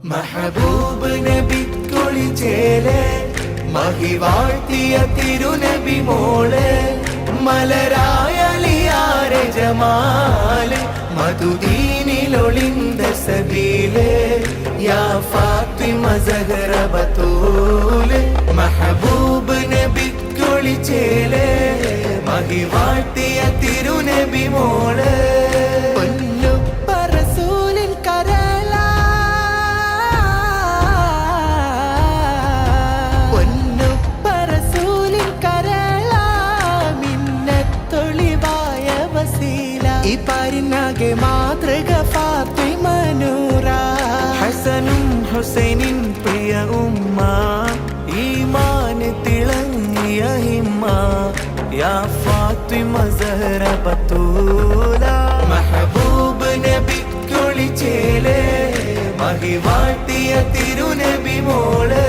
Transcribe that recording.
മഹബൂബ് നബിക്കൊളിച്ചേലെ മഹിവാഴ്ത്തിയ തിരുനബി മോളെ മലരായലിയാരെ ജമാല് മധുദീനിലൊളിന്ത സബീലെ യാ ഫാത്തിമ സഹറ ബതൂല് മഹബൂബ് നബിക്കൊളിച്ചേലെ മഹിവാഴ്ത്തിയ തിരുനബി മോളെ ഈ പാരിനാകെ മാതൃക ഫാത്തിമ നൂറ ഹസനും ഹുസൈനിൻ പ്രിയ ഉമ്മ ഈമാൻ തിളങ്ങിയ ഹിമ്മ യാ ഫാത്തിമ സഹറ ബതൂല മഹബൂബ് നബിക്കൊളിച്ചേലെ മഹിവാഴ്ത്തിയ തിരുനബി മോളെ